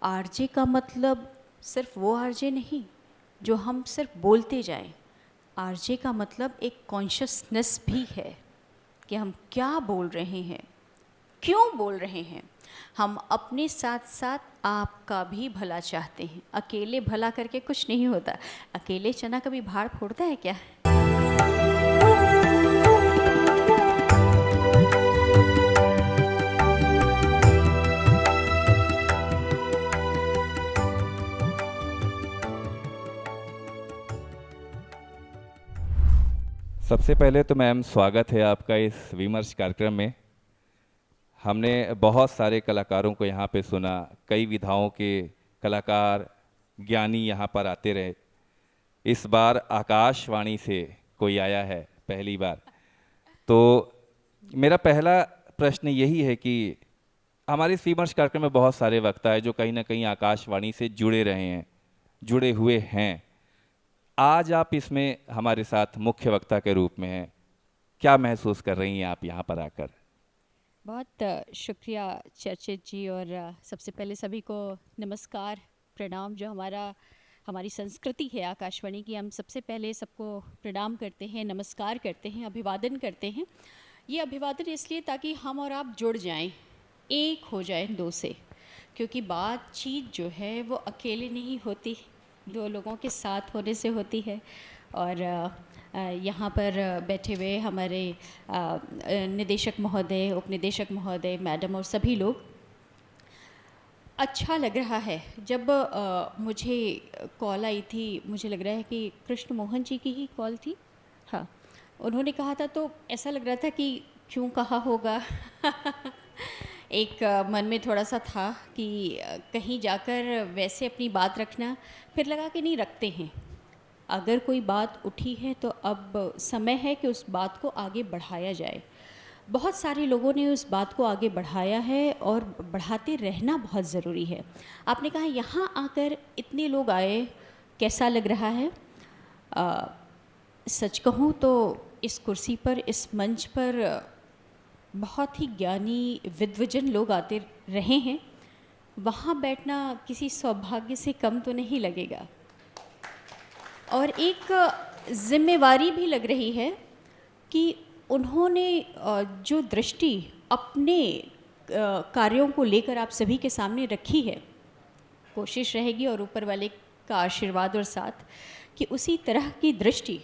RJ का मतलब सिर्फ वो आरजे नहीं जो हम सिर्फ बोलते जाएं। आरजे का मतलब एक कॉन्शियसनेस भी है कि हम क्या बोल रहे हैं, क्यों बोल रहे हैं। हम अपने साथ साथ आपका भी भला चाहते हैं। अकेले भला करके कुछ नहीं होता। अकेले चना कभी भाड़ फोड़ता है क्या? सबसे पहले तो मैम स्वागत है आपका इस विमर्श कार्यक्रम में। हमने बहुत सारे कलाकारों को यहाँ पे सुना, कई विधाओं के कलाकार ज्ञानी यहाँ पर आते रहे। इस बार आकाशवाणी से कोई आया है पहली बार। तो मेरा पहला प्रश्न यही है कि हमारे इस विमर्श कार्यक्रम में बहुत सारे वक्ता है जो कहीं ना कहीं आकाशवाणी से जुड़े रहे हैं, जुड़े हुए हैं। आज आप इसमें हमारे साथ मुख्य वक्ता के रूप में हैं, क्या महसूस कर रही हैं आप यहाँ पर आकर? बहुत शुक्रिया चर्चित जी। और सबसे पहले सभी को नमस्कार, प्रणाम। जो हमारी संस्कृति है आकाशवाणी की, हम सबसे पहले सबको प्रणाम करते हैं, नमस्कार करते हैं, अभिवादन करते हैं। ये अभिवादन इसलिए ताकि हम और आप जुड़ जाएं, एक हो जाएं दो से, क्योंकि बातचीत जो है वो अकेले नहीं होती, दो लोगों के साथ होने से होती है। और यहाँ पर बैठे हुए हमारे निदेशक महोदय, उपनिदेशक महोदय, मैडम और सभी लोग, अच्छा लग रहा है। जब मुझे कॉल आई थी, मुझे लग रहा है कि कृष्ण मोहन जी की ही कॉल थी। हाँ, उन्होंने कहा था तो ऐसा लग रहा था कि क्यों कहा होगा। एक मन में थोड़ा सा था कि कहीं जाकर वैसे अपनी बात रखना, फिर लगा कि नहीं, रखते हैं। अगर कोई बात उठी है तो अब समय है कि उस बात को आगे बढ़ाया जाए। बहुत सारे लोगों ने उस बात को आगे बढ़ाया है और बढ़ाते रहना बहुत ज़रूरी है। आपने कहा यहाँ आकर इतने लोग आए, कैसा लग रहा है? सच कहूँ तो इस कुर्सी पर, इस मंच पर बहुत ही ज्ञानी विद्वजन लोग आते रहे हैं। वहाँ बैठना किसी सौभाग्य से कम तो नहीं लगेगा। और एक जिम्मेवारी भी लग रही है कि उन्होंने जो दृष्टि अपने कार्यों को लेकर आप सभी के सामने रखी है, कोशिश रहेगी और ऊपर वाले का आशीर्वाद और साथ कि उसी तरह की दृष्टि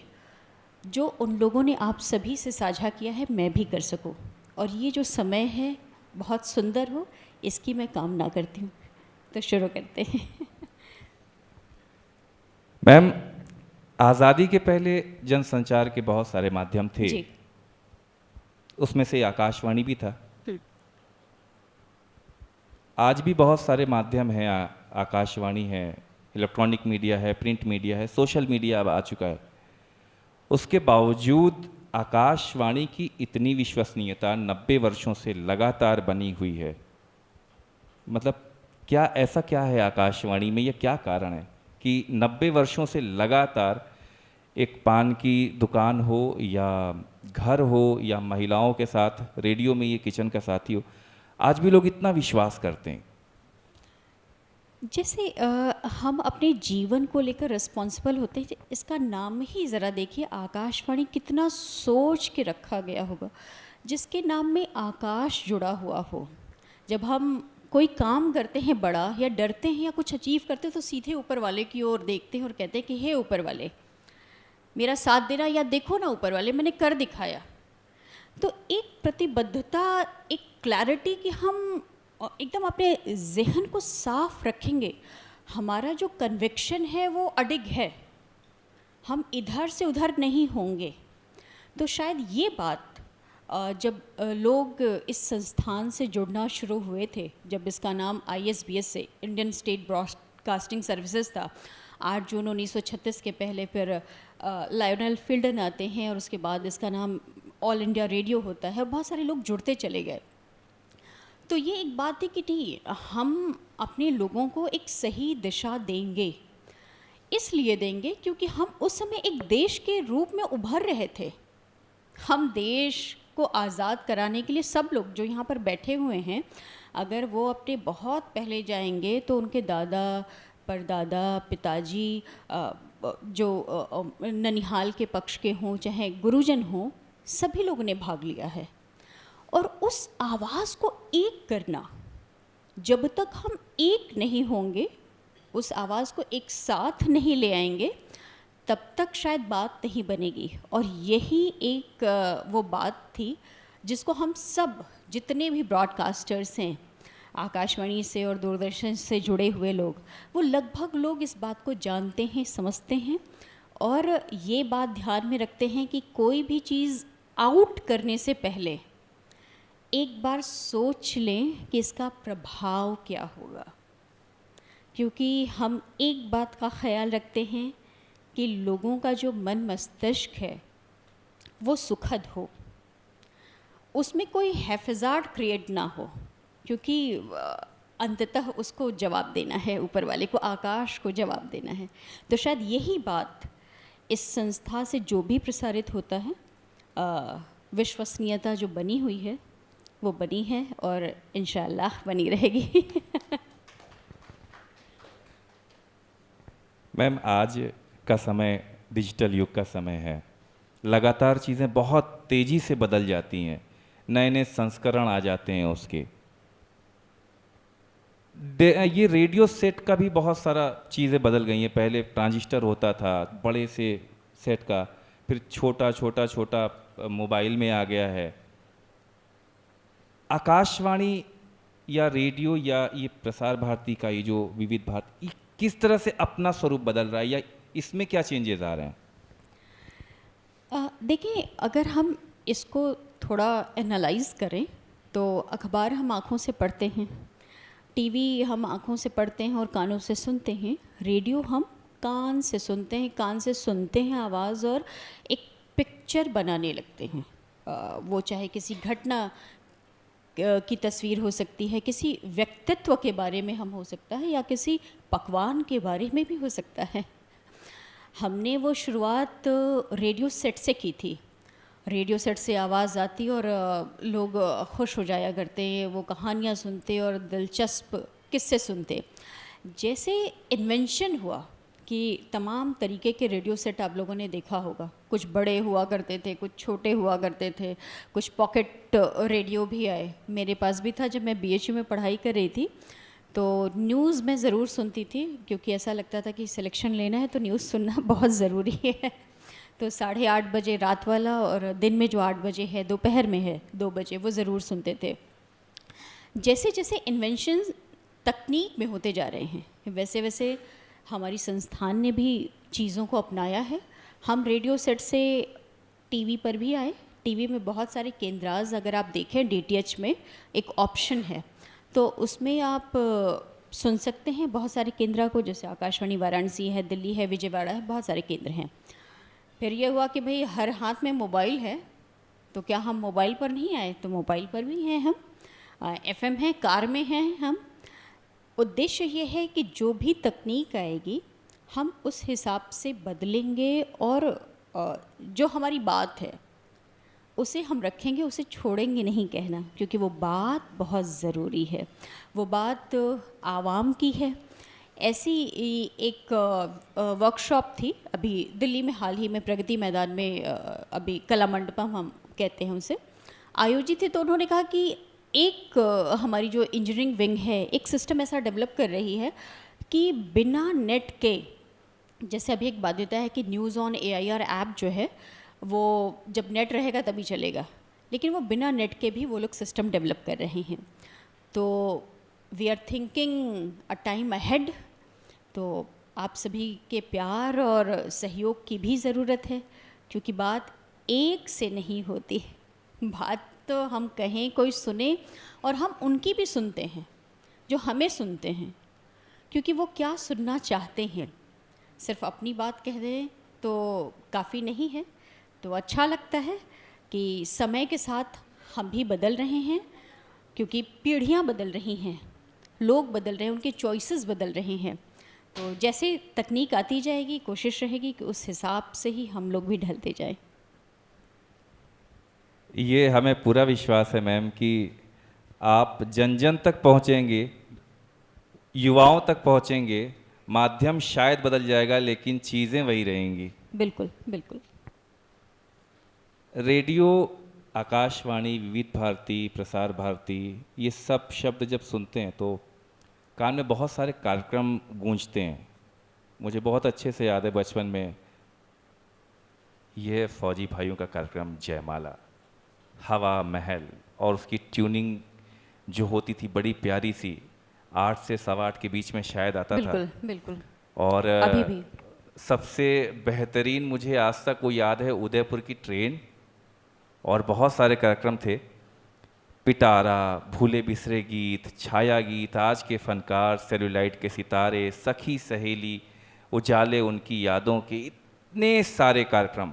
जो उन लोगों ने आप सभी से साझा किया है, मैं भी कर सकूं। और ये जो समय है बहुत सुंदर हो, इसकी मैं कामना करती हूँ। तो शुरू करते हैं। मैम, आज़ादी के पहले जनसंचार के बहुत सारे माध्यम थे जी। उसमें से आकाशवाणी भी था। आज भी बहुत सारे माध्यम हैं, आकाशवाणी है, इलेक्ट्रॉनिक मीडिया है, प्रिंट मीडिया है, सोशल मीडिया अब आ चुका है। उसके बावजूद आकाशवाणी की इतनी विश्वसनीयता 90 वर्षों से लगातार बनी हुई है। मतलब क्या ऐसा क्या है आकाशवाणी में, यह क्या कारण है कि 90 वर्षों से लगातार एक पान की दुकान हो या घर हो या महिलाओं के साथ रेडियो में ये किचन का साथी हो, आज भी लोग इतना विश्वास करते हैं? जैसे हम अपने जीवन को लेकर रिस्पॉन्सिबल होते हैं। इसका नाम ही ज़रा देखिए, आकाशवाणी, कितना सोच के रखा गया होगा, जिसके नाम में आकाश जुड़ा हुआ हो। जब हम कोई काम करते हैं बड़ा, या डरते हैं या कुछ अचीव करते हैं, तो सीधे ऊपर वाले की ओर देखते हैं और कहते हैं कि हे ऊपर वाले, मेरा साथ देना, या देखो ना ऊपर वाले, मैंने कर दिखाया। तो एक प्रतिबद्धता, एक क्लैरिटी कि हम एकदम अपने जहन को साफ रखेंगे। हमारा जो कन्विक्शन है वो अडिग है, हम इधर से उधर नहीं होंगे। तो शायद ये बात जब लोग इस संस्थान से जुड़ना शुरू हुए थे, जब इसका नाम ISBS से, इंडियन स्टेट ब्रॉडकास्टिंग सर्विसेज था, 8 जून 1936 के पहले फिर लायोनेल फील्डन आते हैं और उसके बाद इसका नाम ऑल इंडिया रेडियो होता है। बहुत सारे लोग जुड़ते चले गए। तो ये एक बात थी कि नहीं, हम अपने लोगों को एक सही दिशा देंगे। इसलिए देंगे क्योंकि हम उस समय एक देश के रूप में उभर रहे थे। हम देश को आज़ाद कराने के लिए, सब लोग जो यहाँ पर बैठे हुए हैं, अगर वो अपने बहुत पहले जाएंगे तो उनके दादा, परदादा, पिताजी, जो ननिहाल के पक्ष के हों चाहे गुरुजन हों, सभी लोगों ने भाग लिया है। और उस आवाज़ को एक करना, जब तक हम एक नहीं होंगे, उस आवाज़ को एक साथ नहीं ले आएंगे, तब तक शायद बात नहीं बनेगी। और यही एक वो बात थी जिसको हम सब जितने भी ब्रॉडकास्टर्स हैं, आकाशवाणी से और दूरदर्शन से जुड़े हुए लोग, वो लगभग लोग इस बात को जानते हैं, समझते हैं और ये बात ध्यान में रखते हैं कि कोई भी चीज़ आउट करने से पहले एक बार सोच लें कि इसका प्रभाव क्या होगा। क्योंकि हम एक बात का ख्याल रखते हैं कि लोगों का जो मन मस्तिष्क है वो सुखद हो, उसमें कोई हैफजार्ड क्रिएट ना हो, क्योंकि अंततः उसको जवाब देना है, ऊपर वाले को, आकाश को जवाब देना है। तो शायद यही बात इस संस्था से जो भी प्रसारित होता है, विश्वसनीयता जो बनी हुई है वो बनी है और इंशाअल्लाह बनी रहेगी। मैम, आज का समय डिजिटल युग का समय है, लगातार चीज़ें बहुत तेज़ी से बदल जाती हैं, नए नए संस्करण आ जाते हैं उसके। ये रेडियो सेट का भी बहुत सारा चीज़ें बदल गई हैं। पहले ट्रांजिस्टर होता था बड़े से सेट का, फिर छोटा छोटा छोटा मोबाइल में आ गया है। आकाशवाणी या रेडियो या ये प्रसार भारती का ये जो विविध भारती, ये किस तरह से अपना स्वरूप बदल रहा है या इसमें क्या चेंजेस आ रहे हैं? देखिए, अगर हम इसको थोड़ा एनालाइज करें तो अखबार हम आँखों से पढ़ते हैं, टीवी हम आँखों से पढ़ते हैं और कानों से सुनते हैं, रेडियो हम कान से सुनते हैं, कान से सुनते हैं आवाज़ और एक पिक्चर बनाने लगते हैं। वो चाहे किसी घटना की तस्वीर हो सकती है, किसी व्यक्तित्व के बारे में हम हो सकता है, या किसी पकवान के बारे में भी हो सकता है। हमने वो शुरुआत रेडियो सेट से की थी। रेडियो सेट से आवाज़ आती और लोग खुश हो जाया करते, वो कहानियाँ सुनते और दिलचस्प किस्से सुनते। जैसे इन्वेंशन हुआ कि तमाम तरीके के रेडियो सेट आप लोगों ने देखा होगा, कुछ बड़े हुआ करते थे, कुछ छोटे हुआ करते थे, कुछ पॉकेट रेडियो भी आए। मेरे पास भी था जब मैं बीएचयू में पढ़ाई कर रही थी, तो न्यूज़ मैं ज़रूर सुनती थी, क्योंकि ऐसा लगता था कि सिलेक्शन लेना है तो न्यूज़ सुनना बहुत ज़रूरी है। तो 8:30 बजे रात वाला और दिन में जो 8 बजे है, दोपहर में है 2 बजे, वो ज़रूर सुनते थे। जैसे जैसे इन्वेंशन तकनीक में होते जा रहे हैं, वैसे वैसे हमारी संस्थान ने भी चीज़ों को अपनाया है। हम रेडियो सेट से टीवी पर भी आए। टीवी में बहुत सारे केंद्राज, अगर आप देखें डीटीएच में एक ऑप्शन है, तो उसमें आप सुन सकते हैं बहुत सारे केंद्र को, जैसे आकाशवाणी वाराणसी है, दिल्ली है, विजयवाड़ा है, बहुत सारे केंद्र हैं। फिर ये हुआ कि भाई हर हाथ में मोबाइल है, तो क्या हम मोबाइल पर नहीं आए? तो मोबाइल पर भी हैं हम, एफएम है, कार में हैं हम। उद्देश्य ये है कि जो भी तकनीक आएगी हम उस हिसाब से बदलेंगे और जो हमारी बात है उसे हम रखेंगे, उसे छोड़ेंगे नहीं कहना, क्योंकि वो बात बहुत ज़रूरी है, वो बात आवाम की है। ऐसी एक वर्कशॉप थी अभी दिल्ली में, हाल ही में प्रगति मैदान में, अभी कला मंडपम हम कहते हैं उसे, आयोजित थी। तो उन्होंने कहा कि एक हमारी जो इंजीनियरिंग विंग है एक सिस्टम ऐसा डेवलप कर रही है कि बिना नेट के, जैसे अभी एक बाध्यता है कि न्यूज़ ऑन AIR ऐप जो है वो जब नेट रहेगा तभी चलेगा, लेकिन वो बिना नेट के भी वो लोग सिस्टम डेवलप कर रहे हैं। तो we are thinking a time ahead. तो आप सभी के प्यार और सहयोग की भी ज़रूरत है, क्योंकि बात एक से नहीं होती। बात तो हम कहें, कोई सुने और हम उनकी भी सुनते हैं जो हमें सुनते हैं, क्योंकि वो क्या सुनना चाहते हैं। सिर्फ अपनी बात कह दें तो काफ़ी नहीं है। तो अच्छा लगता है कि समय के साथ हम भी बदल रहे हैं, क्योंकि पीढ़ियाँ बदल रही हैं, लोग बदल रहे हैं, उनके चॉइसेस बदल रहे हैं। तो जैसे तकनीक आती जाएगी, कोशिश रहेगी कि उस हिसाब से ही हम लोग भी ढलते जाएं। ये हमें पूरा विश्वास है मैम कि आप जन जन तक पहुंचेंगे, युवाओं तक पहुंचेंगे। माध्यम शायद बदल जाएगा लेकिन चीज़ें वही रहेंगी। बिल्कुल, बिल्कुल। रेडियो, आकाशवाणी, विविध भारती, प्रसार भारती, ये सब शब्द जब सुनते हैं तो कान में बहुत सारे कार्यक्रम गूंजते हैं। मुझे बहुत अच्छे से याद है बचपन में यह फौजी भाइयों का कार्यक्रम जयमाला, हवा महल, और उसकी ट्यूनिंग जो होती थी बड़ी प्यारी सी, 8 से सवा 8 के बीच में शायद आता था। बिल्कुल, बिल्कुल। और अभी भी। सबसे बेहतरीन मुझे आज तक वो याद है उदयपुर की ट्रेन, और बहुत सारे कार्यक्रम थे, पिटारा, भूले बिसरे गीत, छाया गीत, आज के फनकार, सेलुलाइट के सितारे, सखी सहेली, उजाले उनकी यादों के, इतने सारे कार्यक्रम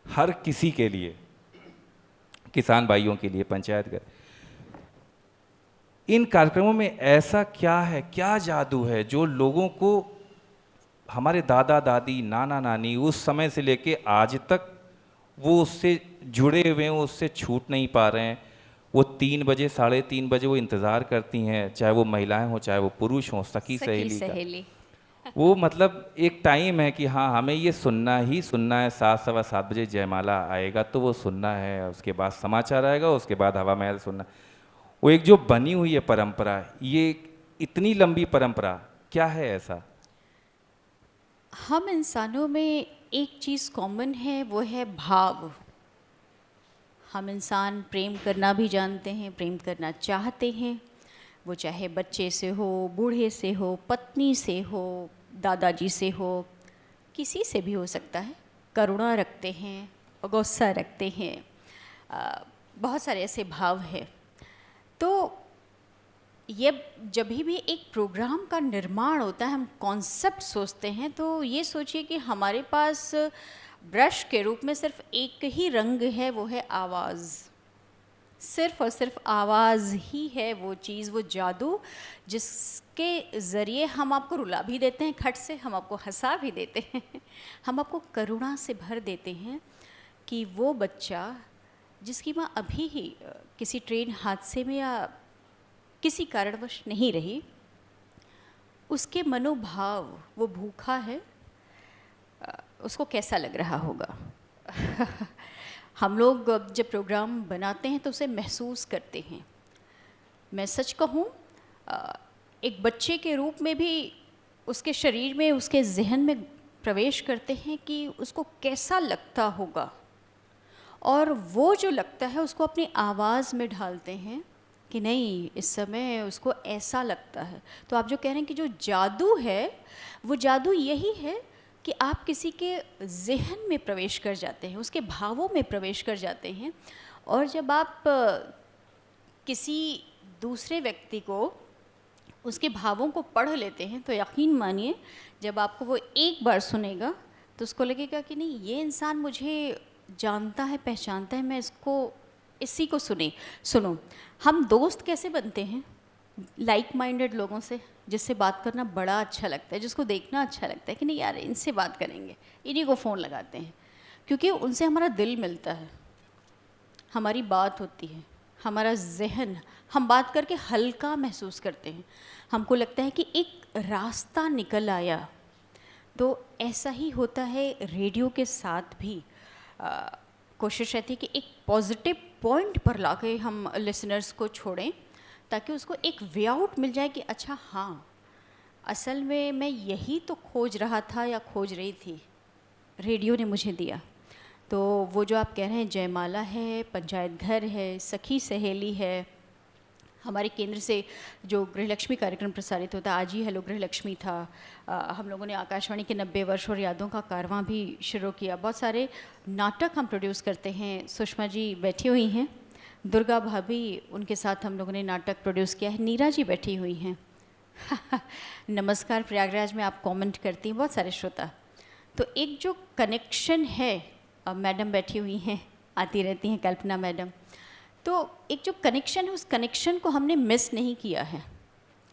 हर किसी के लिए, किसान भाइयों के लिए, पंचायत घर। इन कार्यक्रमों में ऐसा क्या है, क्या जादू है जो लोगों को, हमारे दादा दादी, नाना नानी उस समय से लेके आज तक वो उससे जुड़े हुए हैं, वो उससे छूट नहीं पा रहे हैं। वो 3 बजे, 3:30 बजे वो इंतज़ार करती हैं, चाहे वो महिलाएं हों चाहे वो पुरुष हों, सखी सखी सहेली का। सहेली। वो मतलब एक टाइम है कि हाँ हमें ये सुनना ही सुनना है। 7, सवा 7 बजे जयमाला आएगा तो वो सुनना है, उसके बाद समाचार आएगा, उसके बाद हवा महल सुनना। वो एक जो बनी हुई है परंपरा, ये इतनी लंबी परंपरा, क्या है ऐसा? हम इंसानों में एक चीज़ कॉमन है, वो है भाव। हम इंसान प्रेम करना भी जानते हैं, प्रेम करना चाहते हैं। वो चाहे बच्चे से हो, बूढ़े से हो, पत्नी से हो, दादाजी से हो, किसी से भी हो सकता है। करुणा रखते हैं, गुस्सा रखते हैं, बहुत सारे ऐसे भाव हैं। तो ये जब भी एक प्रोग्राम का निर्माण होता है, हम कॉन्सेप्ट सोचते हैं, तो ये सोचिए कि हमारे पास ब्रश के रूप में सिर्फ एक ही रंग है, वो है आवाज़। सिर्फ और सिर्फ आवाज़ ही है वो चीज़, वो जादू, जिसके ज़रिए हम आपको रुला भी देते हैं खट से, हम आपको हंसा भी देते हैं, हम आपको करुणा से भर देते हैं कि वो बच्चा जिसकी माँ अभी ही किसी ट्रेन हादसे में या किसी कारणवश नहीं रही, उसके मनोभाव, वो भूखा है, उसको कैसा लग रहा होगा। हम लोग जब प्रोग्राम बनाते हैं तो उसे महसूस करते हैं। मैं सच कहूँ, एक बच्चे के रूप में भी उसके शरीर में, उसके जहन में प्रवेश करते हैं कि उसको कैसा लगता होगा, और वो जो लगता है उसको अपनी आवाज़ में ढालते हैं कि नहीं, इस समय उसको ऐसा लगता है। तो आप जो कह रहे हैं कि जो जादू है, वो जादू यही है कि आप किसी के जहन में प्रवेश कर जाते हैं, उसके भावों में प्रवेश कर जाते हैं। और जब आप किसी दूसरे व्यक्ति को, उसके भावों को पढ़ लेते हैं, तो यकीन मानिए जब आपको वो एक बार सुनेगा तो उसको लगेगा कि नहीं, ये इंसान मुझे जानता है, पहचानता है, मैं इसको, इसी को सुनो। हम दोस्त कैसे बनते हैं? लाइक माइंडेड लोगों से, जिससे बात करना बड़ा अच्छा लगता है, जिसको देखना अच्छा लगता है कि नहीं यार, इनसे बात करेंगे, इन्हीं को फ़ोन लगाते हैं, क्योंकि उनसे हमारा दिल मिलता है, हमारी बात होती है, हमारा जहन, हम बात करके हल्का महसूस करते हैं, हमको लगता है कि एक रास्ता निकल आया। तो ऐसा ही होता है रेडियो के साथ भी। कोशिश रहती है कि एक पॉजिटिव पॉइंट पर लाके हम लिसनर्स को छोड़ें, ताकि उसको एक वे आउट मिल जाए कि अच्छा हाँ, असल में मैं यही तो खोज रहा था या खोज रही थी, रेडियो ने मुझे दिया। तो वो जो आप कह रहे हैं, जयमाला है, पंचायत घर है, सखी सहेली है, हमारे केंद्र से जो गृहलक्ष्मी कार्यक्रम प्रसारित होता है, आज ही हेलो गृहलक्ष्मी था, हम लोगों ने आकाशवाणी के 90 वर्ष और यादों का कारवां भी शुरू किया। बहुत सारे नाटक हम प्रोड्यूस करते हैं। सुषमा जी बैठी हुई हैं, दुर्गा भाभी, उनके साथ हम लोगों ने नाटक प्रोड्यूस किया है। नीरा जी बैठी हुई हैं। नमस्कार प्रयागराज में आप कमेंट करती हैं, बहुत सारे श्रोता। तो एक जो कनेक्शन है, मैडम बैठी हुई हैं, आती रहती हैं, कल्पना मैडम। तो एक जो कनेक्शन है, उस कनेक्शन को हमने मिस नहीं किया है,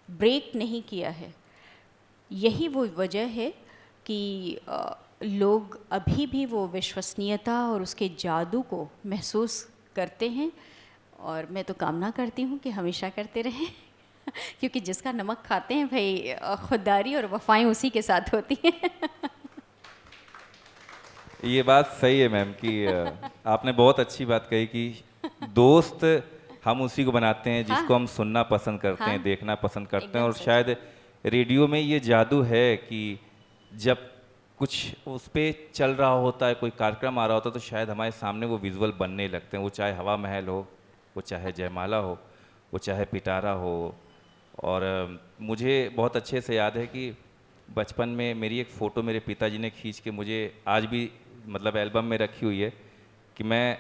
ब्रेक नहीं किया है। यही वो वजह है कि लोग अभी भी वो विश्वसनीयता और उसके जादू को महसूस करते हैं। और मैं तो कामना करती हूँ कि हमेशा करते रहें क्योंकि जिसका नमक खाते हैं भाई, खुददारी और वफ़ाएं उसी के साथ होती हैं। ये बात सही है मैम कि आपने बहुत अच्छी बात कही कि दोस्त हम उसी को बनाते हैं हाँ, जिसको हम सुनना पसंद करते हैं, हाँ, देखना पसंद करते हैं। एकदम और सच। शायद रेडियो में ये जादू है कि जब कुछ उस पे चल रहा होता है, कोई कार्यक्रम आ रहा होता है, तो शायद हमारे सामने वो विजुअल बनने लगते हैं। वो चाहे हवा महल हो, वो चाहे जयमाला हो, वो चाहे पिटारा हो। और मुझे बहुत अच्छे से याद है कि बचपन में मेरी एक फ़ोटो मेरे पिताजी ने खींच के मुझे आज भी मतलब एल्बम में रखी हुई है कि मैं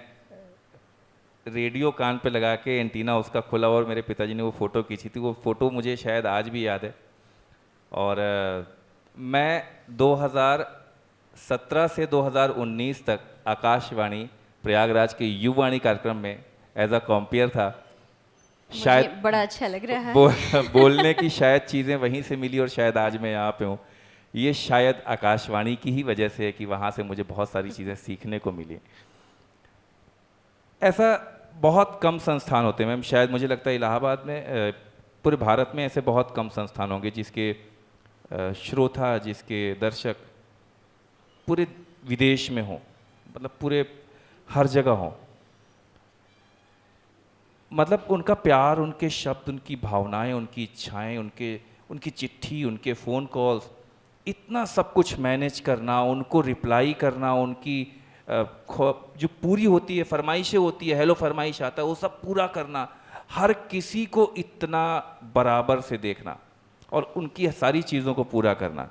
रेडियो कान पे लगा के एंटीना उसका खुला हुआ और मेरे पिताजी ने वो फ़ोटो खींची थी। वो फ़ोटो मुझे शायद आज भी याद है। और मैं 2017 से 2019 तक आकाशवाणी प्रयागराज के युवाणी कार्यक्रम में एज अ कॉम्पियर था। मुझे शायद बड़ा अच्छा लग रहा बो, है। बोलने की शायद चीज़ें वहीं से मिली और शायद आज मैं यहाँ पे हूँ। ये शायद आकाशवाणी की ही वजह से है कि वहाँ से मुझे बहुत सारी चीज़ें सीखने को मिली। ऐसा बहुत कम संस्थान होते हैं मैम, शायद मुझे लगता है इलाहाबाद में पूरे भारत में ऐसे बहुत कम संस्थान होंगे जिसके श्रोता, जिसके दर्शक पूरे विदेश में हों, मतलब पूरे हर जगह हों। मतलब उनका प्यार, उनके शब्द, उनकी भावनाएं, उनकी इच्छाएं, उनकी चिट्ठी, उनके फ़ोन कॉल्स, इतना सब कुछ मैनेज करना, उनको रिप्लाई करना, उनकी जो पूरी होती है फरमाइशें होती है, हेलो फरमाइश आता है, वो सब पूरा करना, हर किसी को इतना बराबर से देखना और उनकी सारी चीज़ों को पूरा करना,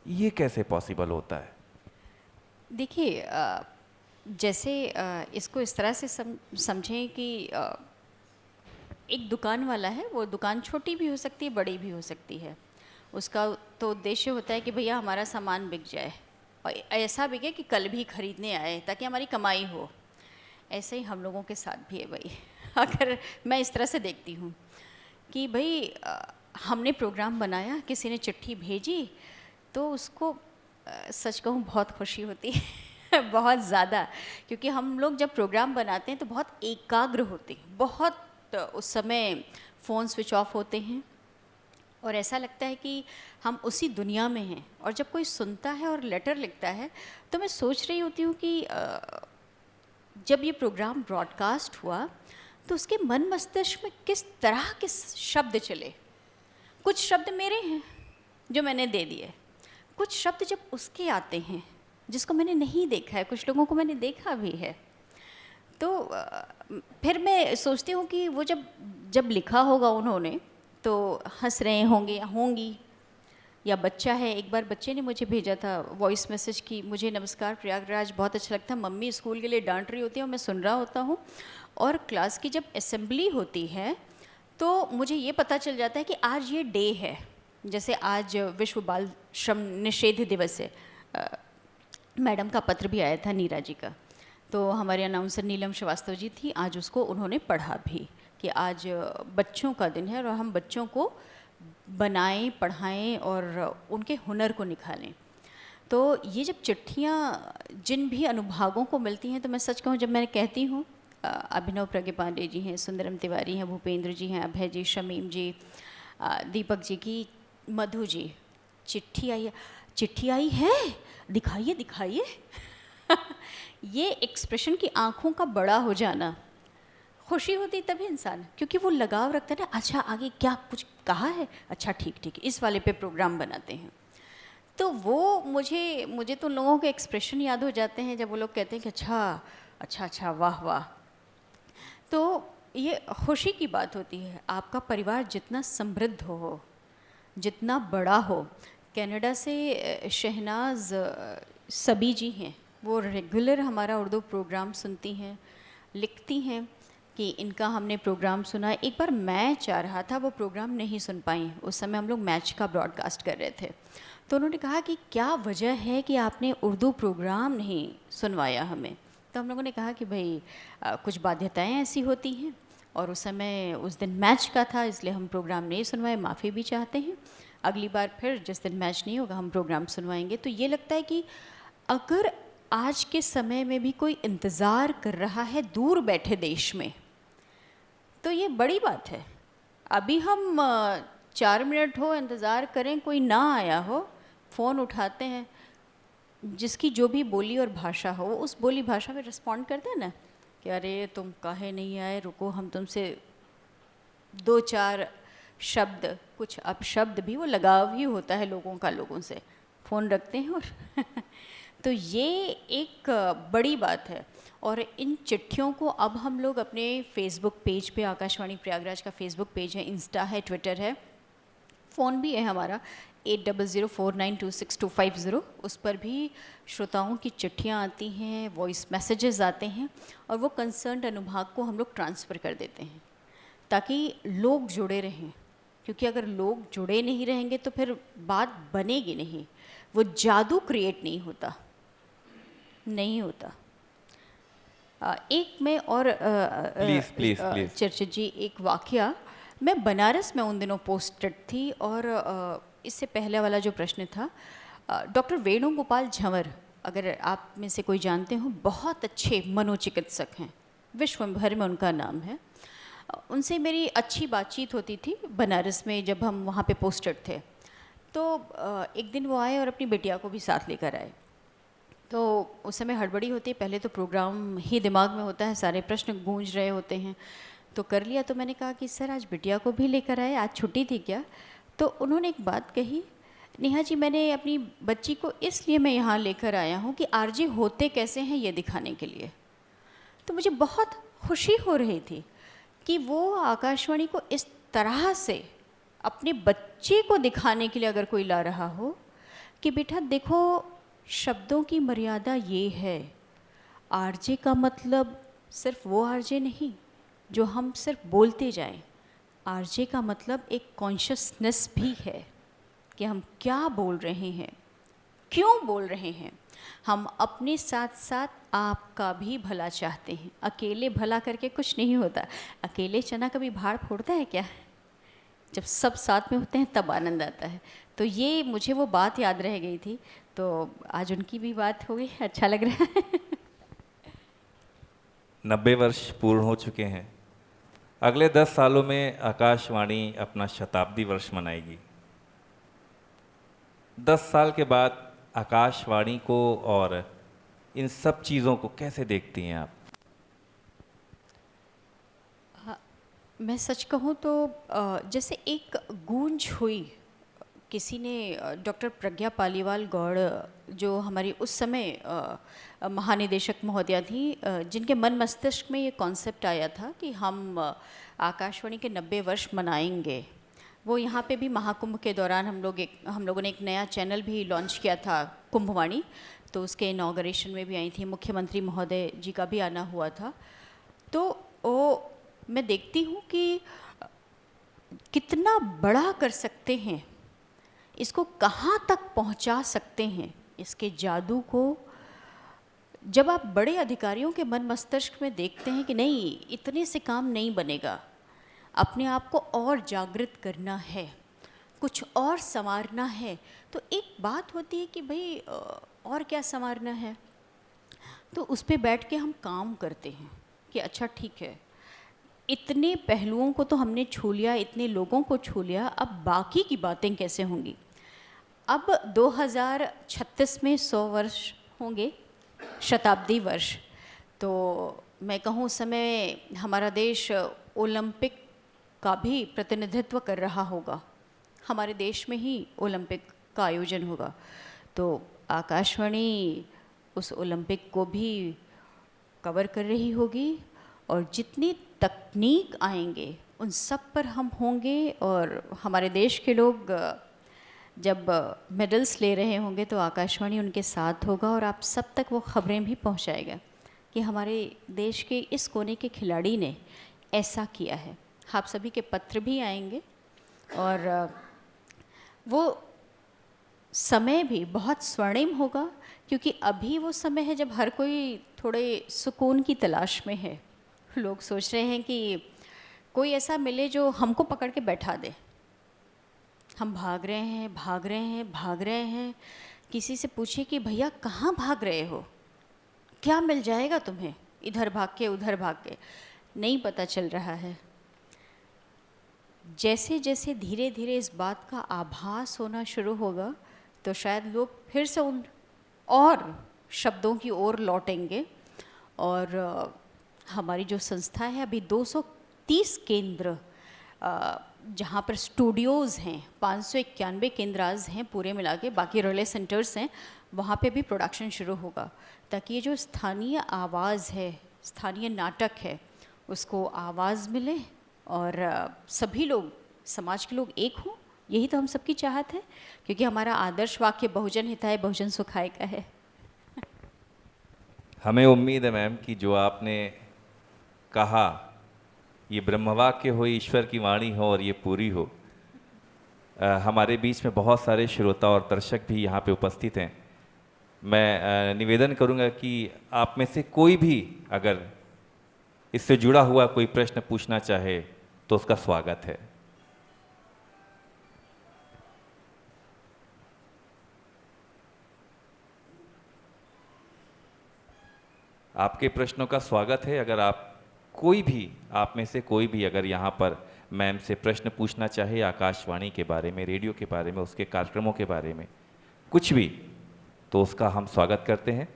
ये कैसे पॉसिबल होता है? देखिए, जैसे इसको इस तरह से समझें कि एक दुकान वाला है, वो दुकान छोटी भी हो सकती है, बड़ी भी हो सकती है। उसका तो उद्देश्य होता है कि भैया हमारा सामान बिक जाए और ऐसा बिके कि कल भी खरीदने आए, ताकि हमारी कमाई हो। ऐसे ही हम लोगों के साथ भी है भाई। अगर मैं इस तरह से देखती हूँ कि भाई हमने प्रोग्राम बनाया, किसी ने चिट्ठी भेजी, तो उसको सच कहूँ बहुत खुशी होती है। बहुत ज़्यादा, क्योंकि हम लोग जब प्रोग्राम बनाते हैं तो बहुत एकाग्र होते हैं, बहुत उस समय फ़ोन स्विच ऑफ होते हैं और ऐसा लगता है कि हम उसी दुनिया में हैं। और जब कोई सुनता है और लेटर लिखता है, तो मैं सोच रही होती हूँ कि जब ये प्रोग्राम ब्रॉडकास्ट हुआ तो उसके मन मस्तिष्क में किस तरह के शब्द चले। कुछ शब्द मेरे हैं जो मैंने दे दिए, कुछ शब्द जब उसके आते हैं जिसको मैंने नहीं देखा है, कुछ लोगों को मैंने देखा भी है। तो फिर मैं सोचती हूँ कि वो जब जब लिखा होगा उन्होंने, तो हंस रहे होंगे या होंगी, या बच्चा है। एक बार बच्चे ने मुझे भेजा था वॉइस मैसेज कि मुझे नमस्कार प्रयागराज बहुत अच्छा लगता है, मम्मी स्कूल के लिए डांट रही होती है और मैं सुन रहा होता हूँ, और क्लास की जब असेंबली होती है तो मुझे ये पता चल जाता है कि आज ये डे है। जैसे आज विश्व बाल श्रम निषेध दिवस है। मैडम का पत्र भी आया था, नीरा जी का, तो हमारे अनाउंसर नीलम श्रीवास्तव जी थी, आज उसको उन्होंने पढ़ा भी कि आज बच्चों का दिन है और हम बच्चों को बनाएं, पढ़ाएं और उनके हुनर को निखारें। तो ये जब चिट्ठियाँ जिन भी अनुभागों को मिलती हैं, तो मैं सच कहूँ, जब मैं कहती हूँ अभिनव प्रज्ञ पांडे जी हैं, सुंदरम तिवारी हैं, भूपेंद्र जी हैं, अभय जी, शमीम जी, दीपक जी की, मधु जी, चिट्ठी आई है, दिखाइए दिखाइए। ये एक्सप्रेशन की आँखों का बड़ा हो जाना, खुशी होती तभी इंसान, क्योंकि वो लगाव रखता है ना, अच्छा आगे क्या कुछ कहा है, अच्छा ठीक ठीक इस वाले पे प्रोग्राम बनाते हैं। तो वो मुझे तो लोगों के एक्सप्रेशन याद हो जाते हैं जब वो लोग कहते हैं कि अच्छा अच्छा अच्छा, वाह वाह। तो ये खुशी की बात होती है। आपका परिवार जितना समृद्ध हो, जितना बड़ा हो। कनाडा से शहनाज सभी जी हैं, वो रेगुलर हमारा उर्दू प्रोग्राम सुनती हैं, लिखती हैं कि इनका हमने प्रोग्राम सुना। एक बार मैच आ रहा था, वो प्रोग्राम नहीं सुन पाई, उस समय हम लोग मैच का ब्रॉडकास्ट कर रहे थे। तो उन्होंने कहा कि क्या वजह है कि आपने उर्दू प्रोग्राम नहीं सुनवाया हमें। तो हम लोगों ने कहा कि भाई कुछ बाध्यताएं ऐसी होती हैं और उस समय उस दिन मैच का था, इसलिए हम प्रोग्राम नहीं सुनवाए, माफ़ी भी चाहते हैं। अगली बार फिर जिस दिन मैच नहीं होगा हम प्रोग्राम सुनवाएंगे। तो ये लगता है कि अगर आज के समय में भी कोई इंतज़ार कर रहा है दूर बैठे देश में, तो ये बड़ी बात है। अभी हम 4 मिनट हो इंतज़ार करें, कोई ना आया हो, फ़ोन उठाते हैं, जिसकी जो भी बोली और भाषा हो वो उस बोली भाषा में रिस्पॉन्ड करते हैं ना कि अरे तुम काहे नहीं आए, रुको हम तुमसे 2-4 शब्द, कुछ अपशब्द भी, वो लगाव ही होता है लोगों का लोगों से, फ़ोन रखते हैं और तो ये एक बड़ी बात है। और इन चिट्ठियों को अब हम लोग अपने फेसबुक पेज पे, आकाशवाणी प्रयागराज का फेसबुक पेज है, इंस्टा है, ट्विटर है, फ़ोन भी है हमारा 8004926250, उस पर भी श्रोताओं की चिट्ठियाँ आती हैं, वॉइस मैसेजेस आते हैं और वो कंसर्न्ड अनुभाग को हम लोग ट्रांसफ़र कर देते हैं ताकि लोग जुड़े रहें। क्योंकि अगर लोग जुड़े नहीं रहेंगे तो फिर बात बनेगी नहीं, वो जादू क्रिएट नहीं होता, नहीं होता। एक मैं और प्लीज़। चर्चित जी, एक वाकया, मैं बनारस में उन दिनों पोस्टेड थी और इससे पहले वाला जो प्रश्न था, डॉक्टर वेणुगोपाल झंवर, अगर आप में से कोई जानते हो, बहुत अच्छे मनोचिकित्सक हैं, विश्व भर में उनका नाम है। उनसे मेरी अच्छी बातचीत होती थी बनारस में जब हम वहाँ पे पोस्टेड थे। तो एक दिन वो आए और अपनी बिटिया को भी साथ लेकर आए। तो उस समय हड़बड़ी होती है, पहले तो प्रोग्राम ही दिमाग में होता है, सारे प्रश्न गूंज रहे होते हैं, तो कर लिया। तो मैंने कहा कि सर आज बिटिया को भी लेकर आए, आज छुट्टी थी क्या? तो उन्होंने एक बात कही, नेहा जी मैंने अपनी बच्ची को इसलिए मैं यहाँ लेकर आया हूँ कि आरजे होते कैसे हैं ये दिखाने के लिए। तो मुझे बहुत खुशी हो रही थी कि वो आकाशवाणी को इस तरह से अपने बच्चे को दिखाने के लिए अगर कोई ला रहा हो कि बेटा देखो, शब्दों की मर्यादा ये है, आरजे का मतलब सिर्फ वो आरजे नहीं जो हम सिर्फ बोलते जाएं, आरजे का मतलब एक कॉन्शियसनेस भी है कि हम क्या बोल रहे हैं, क्यों बोल रहे हैं। हम अपने साथ साथ आपका भी भला चाहते हैं। अकेले भला करके कुछ नहीं होता। अकेले चना कभी भाड़ फोड़ता है क्या? जब सब साथ में होते हैं तब आनंद आता है। तो ये मुझे वो बात याद रह गई थी, तो आज उनकी भी बात हो गई, अच्छा लग रहा है। 90 वर्ष पूर्ण हो चुके हैं। अगले 10 सालों में आकाशवाणी अपना शताब्दी वर्ष मनाएगी। 10 साल के बाद आकाशवाणी को और इन सब चीज़ों को कैसे देखती हैं आप? मैं सच कहूँ तो जैसे एक गूंज हुई, किसी ने, डॉक्टर प्रज्ञा पालीवाल गौड़, जो हमारी उस समय महानिदेशक महोदया थी, जिनके मन मस्तिष्क में ये कॉन्सेप्ट आया था कि हम आकाशवाणी के 90 वर्ष मनाएंगे। वो यहाँ पे भी महाकुंभ के दौरान हम लोगों ने एक नया चैनल भी लॉन्च किया था, कुंभवाणी, तो उसके इनॉग्रेशन में भी आई थी, मुख्यमंत्री महोदय जी का भी आना हुआ था। तो वो मैं देखती हूँ कि कितना बड़ा कर सकते हैं, इसको कहाँ तक पहुँचा सकते हैं, इसके जादू को जब आप बड़े अधिकारियों के मन मस्तिष्क में देखते हैं कि नहीं, इतने से काम नहीं बनेगा, अपने आप को और जागृत करना है, कुछ और संवारना है, तो एक बात होती है कि भाई और क्या संवारना है, तो उस पर बैठ के हम काम करते हैं कि अच्छा ठीक है, इतने पहलुओं को तो हमने छू लिया, इतने लोगों को छू लिया, अब बाकी की बातें कैसे होंगी। अब 2036 में 100 वर्ष होंगे, शताब्दी वर्ष, तो मैं कहूँ उस समय हमारा देश ओलंपिक का भी प्रतिनिधित्व कर रहा होगा, हमारे देश में ही ओलंपिक का आयोजन होगा, तो आकाशवाणी उस ओलंपिक को भी कवर कर रही होगी और जितनी तकनीक आएंगे उन सब पर हम होंगे, और हमारे देश के लोग जब मेडल्स ले रहे होंगे तो आकाशवाणी उनके साथ होगा और आप सब तक वो खबरें भी पहुंचाएगा कि हमारे देश के इस कोने के खिलाड़ी ने ऐसा किया है। आप सभी के पत्र भी आएंगे और वो समय भी बहुत स्वर्णिम होगा, क्योंकि अभी वो समय है जब हर कोई थोड़े सुकून की तलाश में है। लोग सोच रहे हैं कि कोई ऐसा मिले जो हमको पकड़ के बैठा दे। हम भाग रहे हैं, भाग रहे हैं, भाग रहे हैं। किसी से पूछिए कि भैया कहाँ भाग रहे हो, क्या मिल जाएगा तुम्हें, इधर भाग के उधर भाग के, नहीं पता चल रहा है। जैसे जैसे धीरे धीरे इस बात का आभास होना शुरू होगा तो शायद लोग फिर से उन और शब्दों की ओर लौटेंगे। और हमारी जो संस्था है अभी 230 केंद्र जहाँ पर स्टूडियोज़ हैं, 591 केंद्र आज हैं पूरे मिला के, बाकी रिले सेंटर्स हैं, वहाँ पे भी प्रोडक्शन शुरू होगा ताकि ये जो स्थानीय आवाज़ है, स्थानीय नाटक है, उसको आवाज़ मिले और सभी लोग, समाज के लोग एक हों। यही तो हम सबकी चाहत है, क्योंकि हमारा आदर्श वाक्य बहुजन हिताय बहुजन सुखाय का है। हमें उम्मीद है मैम कि जो आपने कहा ये ब्रह्मवाक्य हो, ईश्वर की वाणी हो और ये पूरी हो। हमारे बीच में बहुत सारे श्रोता और दर्शक भी यहाँ पे उपस्थित हैं। मैं निवेदन करूँगा कि आप में से कोई भी अगर इससे जुड़ा हुआ कोई प्रश्न पूछना चाहे तो उसका स्वागत है। आपके प्रश्नों का स्वागत है। अगर आप में से कोई भी अगर यहाँ पर मैम से प्रश्न पूछना चाहे आकाशवाणी के बारे में, रेडियो के बारे में, उसके कार्यक्रमों के बारे में, कुछ भी, तो उसका हम स्वागत करते हैं।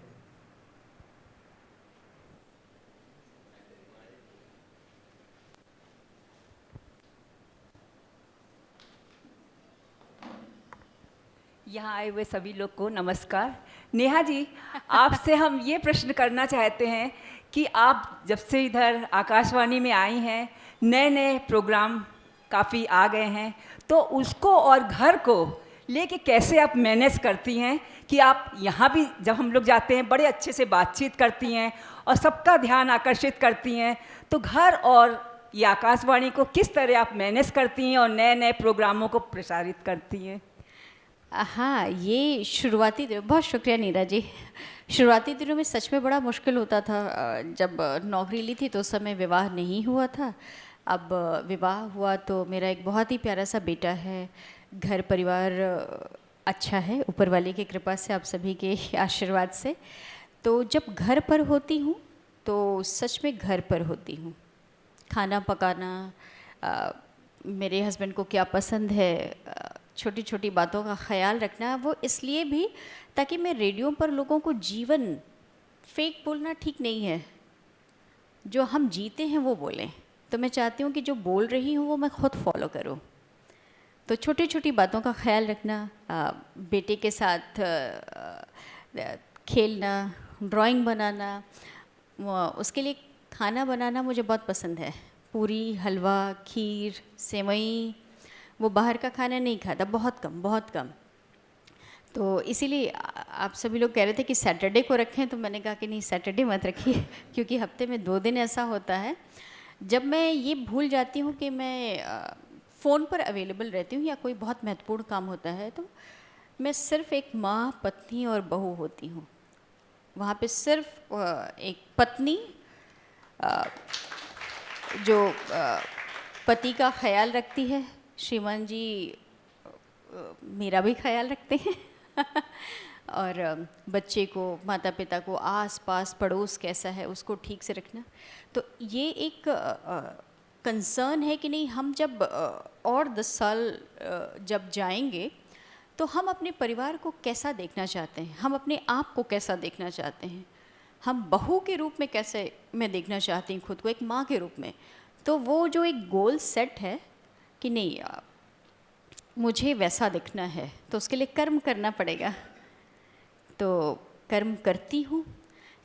यहाँ आए हुए सभी लोग को नमस्कार। नेहा जी, आपसे हम ये प्रश्न करना चाहते हैं कि आप जब से इधर आकाशवाणी में आई हैं, नए नए प्रोग्राम काफ़ी आ गए हैं, तो उसको और घर को लेके कैसे आप मैनेज करती हैं कि आप यहाँ भी जब हम लोग जाते हैं बड़े अच्छे से बातचीत करती हैं और सबका ध्यान आकर्षित करती हैं, तो घर और ये आकाशवाणी को किस तरह आप मैनेज करती हैं और नए नए प्रोग्रामों को प्रसारित करती हैं? हाँ, ये शुरुआती दिनों, बहुत शुक्रिया नीरा जी। शुरुआती दिनों में सच में बड़ा मुश्किल होता था। जब नौकरी ली थी तो उस समय विवाह नहीं हुआ था। अब विवाह हुआ तो मेरा एक बहुत ही प्यारा सा बेटा है। घर परिवार अच्छा है ऊपर वाले की कृपा से, आप सभी के आशीर्वाद से। तो जब घर पर होती हूँ तो सच में घर पर होती हूँ। खाना पकाना, मेरे हस्बैंड को क्या पसंद है, छोटी छोटी बातों का ख्याल रखना, वो इसलिए भी ताकि मैं रेडियो पर लोगों को जीवन, फेक बोलना ठीक नहीं है, जो हम जीते हैं वो बोलें। तो मैं चाहती हूँ कि जो बोल रही हूँ वो मैं खुद फॉलो करूँ। तो छोटी छोटी बातों का ख्याल रखना, बेटे के साथ खेलना, ड्राइंग बनाना, उसके लिए खाना बनाना मुझे बहुत पसंद है। पूरी, हलवा, खीर, सेवई, वो बाहर का खाना नहीं खाता, बहुत कम, बहुत कम। तो इसीलिए आप सभी लोग कह रहे थे कि सैटरडे को रखें, तो मैंने कहा कि नहीं, सैटरडे मत रखिए क्योंकि हफ्ते में 2 दिन ऐसा होता है जब मैं ये भूल जाती हूँ कि मैं फ़ोन पर अवेलेबल रहती हूँ या कोई बहुत महत्वपूर्ण काम होता है, तो मैं सिर्फ़ एक माँ, पत्नी और बहू होती हूँ। वहाँ पे सिर्फ एक पत्नी जो पति का ख्याल रखती है, श्रीमान जी मेरा भी ख्याल रखते हैं और बच्चे को, माता पिता को, आस पास पड़ोस कैसा है उसको ठीक से रखना। तो ये एक कंसर्न है कि नहीं, हम जब और 10 साल जब जाएंगे तो हम अपने परिवार को कैसा देखना चाहते हैं, हम अपने आप को कैसा देखना चाहते हैं, हम बहू के रूप में कैसे मैं देखना चाहती हूँ खुद को, एक माँ के रूप में। तो वो जो एक गोल सेट है कि नहीं, मुझे वैसा दिखना है, तो उसके लिए कर्म करना पड़ेगा। तो कर्म करती हूँ,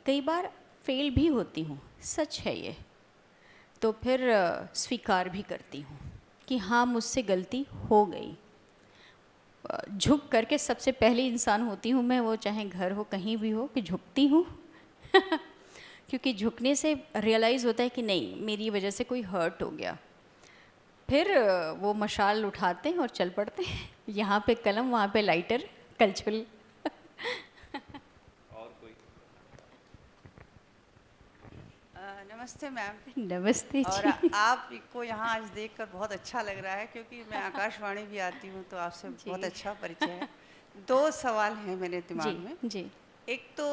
कई बार फेल भी होती हूँ, सच है ये। तो फिर स्वीकार भी करती हूँ कि हाँ, मुझसे गलती हो गई। झुक करके सबसे पहली इंसान होती हूँ मैं, वो चाहे घर हो कहीं भी हो, कि झुकती हूँ क्योंकि झुकने से रियलाइज़ होता है कि नहीं, मेरी वजह से कोई हर्ट हो गया। फिर वो मशाल उठाते हैं और चल पड़ते हैं। यहाँ पे कलम, वहाँ पे लाइटर, कलछुल। और कोई? नमस्ते मैम। नमस्ते और जी। आपको यहाँ आज देखकर बहुत अच्छा लग रहा है, क्योंकि मैं आकाशवाणी भी आती हूँ तो आपसे जी। बहुत अच्छा परिचय है। 2 सवाल हैं मेरे जी दिमाग में। जी। एक तो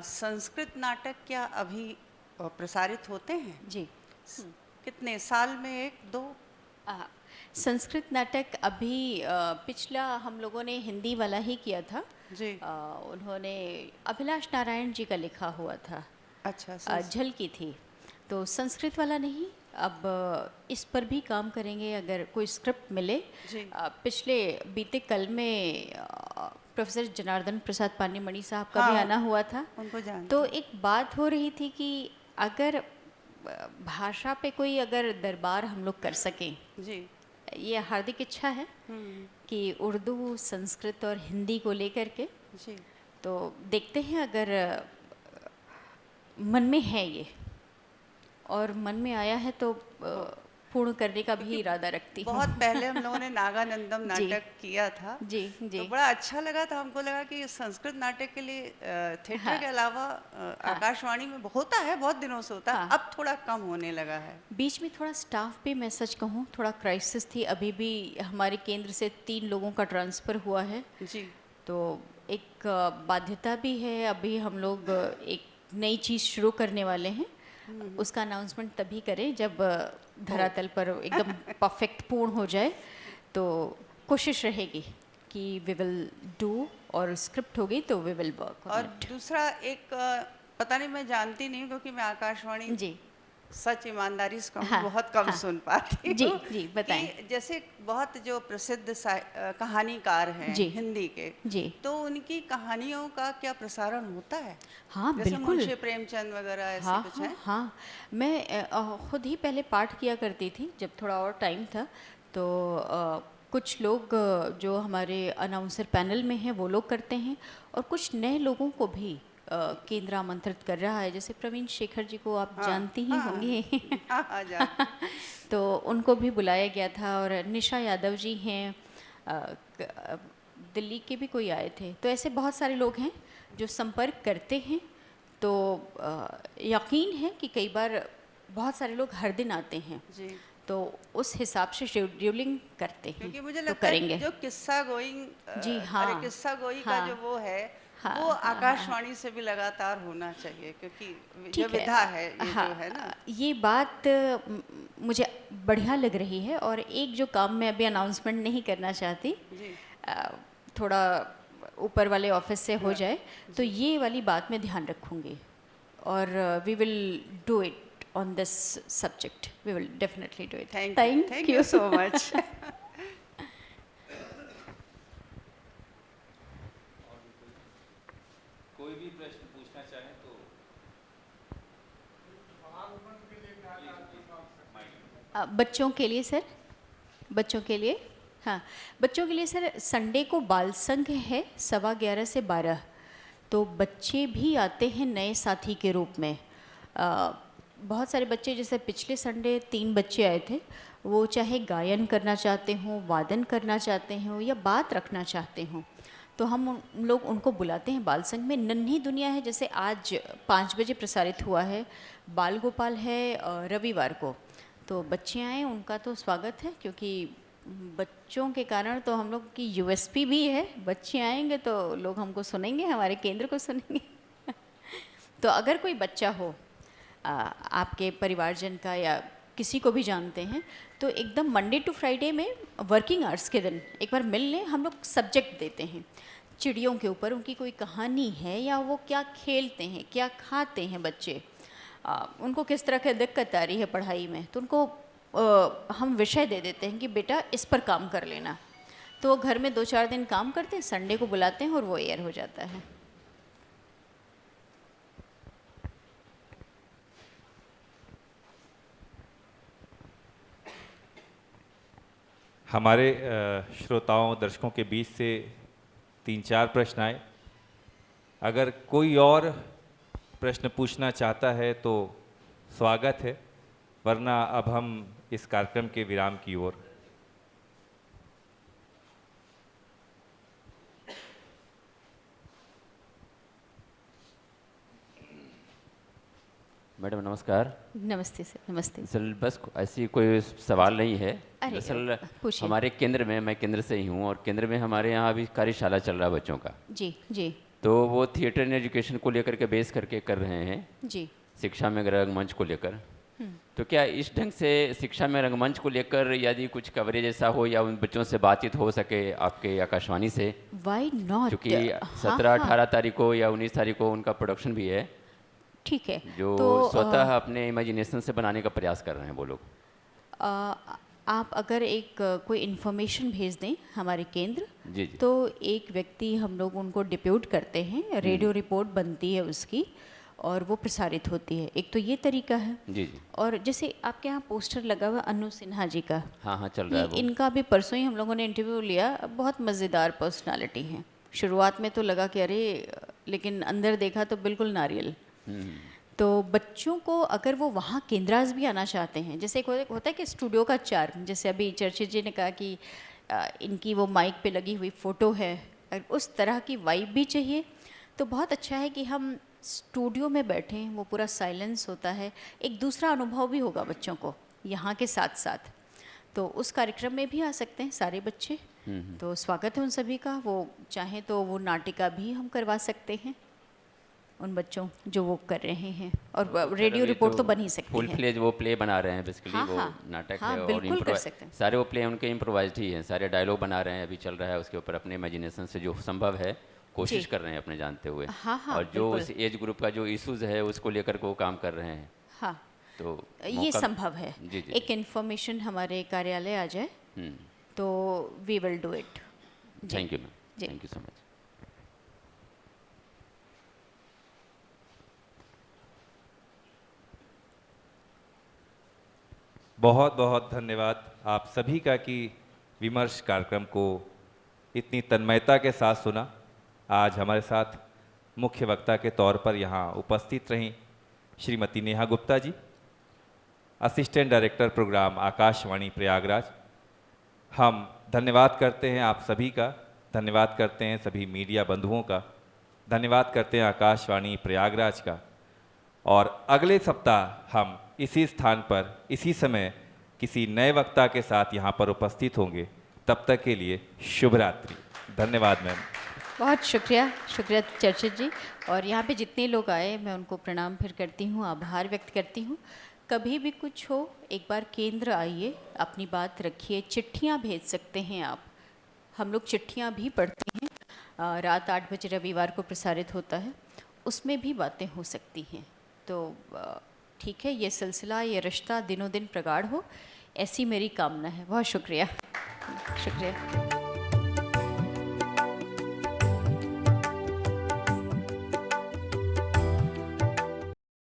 संस्कृत नाटक क्या अभी प्रसारित होते हैं? जी। कितने साल में, 1, 2? संस्कृत नाटक अभी पिछला हम लोगों ने हिंदी वाला ही किया था। जी। उन्होंने अभिलाष नारायण जी का लिखा हुआ था। अच्छा, झल की थी, तो संस्कृत वाला नहीं। अब इस पर भी काम करेंगे अगर कोई स्क्रिप्ट मिले। जी। पिछले बीते कल में प्रोफेसर जनार्दन प्रसाद पानीमणि साहब का भी हाँ, आना हुआ था। उनको जानती तो एक बात हो रही थी कि अगर भाषा पे कोई अगर दरबार हम लोग कर सकें, जी। ये हार्दिक इच्छा है कि उर्दू, संस्कृत और हिंदी को लेकर के। जी। तो देखते हैं अगर मन में है ये और मन में आया है तो पूर्ण करने का भी इरादा रखती हूँ। बहुत पहले हम लोगों ने नागानंदम जी। नाटक किया था। जी जी। तो बड़ा अच्छा लगा था, हमको लगा कि संस्कृत नाटक के लिए थिएटर हाँ। के अलावा आकाशवाणी में होता है, बहुत दिनों से होता है। हाँ। अब थोड़ा कम होने लगा है। बीच में थोड़ा स्टाफ पे मैं सच कहूँ थोड़ा क्राइसिस थी। अभी भी हमारे केंद्र से 3 लोगों का ट्रांसफ़र हुआ है, जी। तो एक बाध्यता भी है। अभी हम लोग एक नई चीज़ शुरू करने वाले हैं। उसका अनाउंसमेंट तभी करें जब धरातल पर एकदम परफेक्ट पूर्ण हो जाए। तो कोशिश रहेगी कि वी विल डू, और स्क्रिप्ट होगी तो वी विल वर्क और ऑन इट। दूसरा एक पता नहीं, मैं जानती नहीं हूँ क्योंकि मैं आकाशवाणी जी सच ईमानदारी से कहूँ हाँ, बहुत कम हाँ। सुन पाती जी, हूँ। जी, बताएं। कि जैसे बहुत जो प्रसिद्ध कहानीकार हैं जी। हिंदी के, जी तो उनकी कहानियों का क्या प्रसारण होता है? हाँ जैसे बिल्कुल। मुंशी प्रेमचंद वगैरह ऐसे हाँ कुछ हाँ हैं? हाँ। मैं खुद ही पहले पाठ किया करती थी जब थोड़ा और टाइम था। तो कुछ लोग जो हमारे अनाउंसर पैनल में हैं वो लोग करते हैं, और कुछ नए लोगों को भी केंद्र आमंत्रित कर रहा है। जैसे प्रवीण शेखर जी को आप हाँ, जानती ही हाँ, होंगे। हाँ, हाँ, जानती। तो उनको भी बुलाया गया था। और निशा यादव जी हैं, दिल्ली के भी कोई आए थे। तो ऐसे बहुत सारे लोग हैं जो संपर्क करते हैं। तो यकीन है कि कई बार बहुत सारे लोग हर दिन आते हैं, जी। तो उस हिसाब से शेड्यूलिंग करते हैं। क्योंकि मुझे तो लगता है करेंगे। जो किस्सा गोइंग जी हाँ। अरे किस्सा गोई का हाँ, जो वो है, हाँ, वो हाँ, हाँ, आकाशवाणी से भी लगातार होना चाहिए, क्योंकि जो ठीक है। विधा है ये हाँ, जो है ना। ये बात मुझे बढ़िया लग रही है। और एक जो काम मैं अभी अनाउंसमेंट नहीं करना चाहती, जी। थोड़ा ऊपर वाले ऑफिस से हो जाए, तो ये वाली बात मैं ध्यान रखूँगी। और we will do it on this subject. We will definitely do it. Thank you so much. कोई भी प्रश्न पूछना चाहें तो बच्चों के लिए सर, बच्चों के लिए, हाँ बच्चों के लिए सर, संडे को बाल संघ है 11:15 से 12। तो बच्चे भी आते हैं नए साथी के रूप में। बहुत सारे बच्चे, जैसे पिछले संडे 3 बच्चे आए थे, वो चाहे गायन करना चाहते हों, वादन करना चाहते हों या बात रखना चाहते हों, तो हम उन लोग उनको बुलाते हैं बाल संघ में। नन्ही दुनिया है, जैसे आज 5 बजे प्रसारित हुआ है, बाल गोपाल है रविवार को। तो बच्चे आए, उनका तो स्वागत है, क्योंकि बच्चों के कारण तो हम लोग की यूएसपी भी है। बच्चे आएंगे तो लोग हमको सुनेंगे, हमारे केंद्र को सुनेंगे। तो अगर कोई बच्चा हो आपके परिवारजन का या किसी को भी जानते हैं, तो एकदम मंडे टू फ्राइडे में वर्किंग आवर्स के दिन एक बार मिल लें। हम लोग सब्जेक्ट देते हैं चिड़ियों के ऊपर, उनकी कोई कहानी है या वो क्या खेलते हैं, क्या खाते हैं बच्चे, उनको किस तरह की दिक्कत आ रही है पढ़ाई में, तो उनको हम विषय दे देते हैं कि बेटा इस पर काम कर लेना। तो वो घर में 2-4 दिन काम करते हैं, संडे को बुलाते हैं और वो एयर हो जाता है। हमारे श्रोताओं दर्शकों के बीच से 3-4 प्रश्न आए। अगर कोई और प्रश्न पूछना चाहता है तो स्वागत है, वरना अब हम इस कार्यक्रम के विराम की ओर। मैडम नमस्कार। नमस्ते सर। नमस्ते। दरअसल बस ऐसी कोई सवाल नहीं है। अरे, दरअसल पूछिए। हमारे केंद्र में, मैं केंद्र से ही हूँ, और केंद्र में हमारे यहाँ अभी कार्यशाला चल रहा है बच्चों का। जी जी तो वो थिएटर एंड एजुकेशन को लेकर के बेस करके कर रहे हैं, जी। शिक्षा में रंगमंच को लेकर। तो क्या इस ढंग से शिक्षा में रंगमंच को लेकर यदि कुछ कवरेज ऐसा हो या उन बच्चों से बातचीत हो सके आपके आकाशवाणी से, वाई नॉट। क्योंकि 17-18 तारीख को या 19 तारीख को उनका प्रोडक्शन भी है, ठीक है। जो तो स्वतः अपने इमेजिनेशन से बनाने का प्रयास कर रहे हैं वो लोग। आप अगर एक कोई इन्फॉर्मेशन भेज दें हमारे केंद्र, जी जी। तो एक व्यक्ति हम लोग उनको डिप्यूट करते हैं, रेडियो रिपोर्ट बनती है उसकी और वो प्रसारित होती है। एक तो ये तरीका है। जी जी। और जैसे आपके यहाँ पोस्टर लगा हुआ अनु सिन्हा जी का, हाँ हाँ, चल रहा है वो। इनका भी परसों ही हम लोगों ने इंटरव्यू लिया। बहुत मज़ेदार पर्सनालिटी हैं। शुरुआत में तो लगा कि अरे, लेकिन अंदर देखा तो बिल्कुल नारियल। तो बच्चों को अगर वो वहाँ केंद्रास भी आना चाहते हैं, जैसे एक होता है कि स्टूडियो का चार्म, जैसे अभी चर्चित जी ने कहा कि इनकी वो माइक पे लगी हुई फ़ोटो है, अगर उस तरह की वाइब भी चाहिए तो बहुत अच्छा है कि हम स्टूडियो में बैठें, वो पूरा साइलेंस होता है, एक दूसरा अनुभव भी होगा बच्चों को यहाँ के साथ साथ। तो उस कार्यक्रम में भी आ सकते हैं सारे बच्चे। तो स्वागत है उन सभी का। वो चाहें तो वो नाटिका भी हम करवा सकते हैं उन बच्चों जो वो कर रहे हैं, और रेडियो रिपोर्ट तो बन ही सकती फुल है। फ्लेज वो प्ले बना रहे हैं बेसिकली। हाँ, वो हाँ, नाटक हाँ, है और बिल्कुल कर सकते हैं। सारे वो प्ले उनके इम्प्रोवाइज्ड ही हैं, सारे डायलॉग बना रहे हैं, अभी चल रहा है उसके ऊपर, अपने इमेजिनेशन से जो संभव है कोशिश जी। कर रहे हैं अपने जानते हुए। हाँ, हाँ, और जो बिल्कुल। उस एज ग्रुप का जो इश्यूज है उसको लेकर को काम कर रहे हैं। हाँ, तो ये मौका- संभव है। जी जी। एक इन्फॉर्मेशन हमारे कार्यालय आ जाए हम्म, तो we will do it. Thank you ma'am, जी। Thank you so much. बहुत बहुत धन्यवाद आप सभी का कि विमर्श कार्यक्रम को इतनी तन्मयता के साथ सुना। आज हमारे साथ मुख्य वक्ता के तौर पर यहाँ उपस्थित रहीं Shrimati Neha Gupta ji, assistant director program Akashvani Prayagraj. हम धन्यवाद करते हैं आप सभी का, धन्यवाद करते हैं सभी मीडिया बंधुओं का, धन्यवाद करते हैं आकाशवाणी प्रयागराज का। और अगले सप्ताह हम इसी स्थान पर इसी समय किसी नए वक्ता के साथ यहाँ पर उपस्थित होंगे। तब तक के लिए शुभ रात्रि। धन्यवाद मैम। बहुत शुक्रिया, शुक्रिया चर्चित जी। और यहाँ पे जितने लोग आए मैं उनको प्रणाम फिर करती हूँ, आभार व्यक्त करती हूँ। कभी भी कुछ हो एक बार केंद्र आइए, अपनी बात रखिए। चिट्ठियाँ भेज सकते हैं आप, हम लोग चिट्ठियाँ भी पढ़ते हैं। रात 8 बजे रविवार को प्रसारित होता है, उसमें भी बातें हो सकती हैं। तो ठीक है, ये सिलसिला, ये रिश्ता दिनों दिन प्रगाढ़ हो, ऐसी मेरी कामना है। बहुत शुक्रिया, शुक्रिया।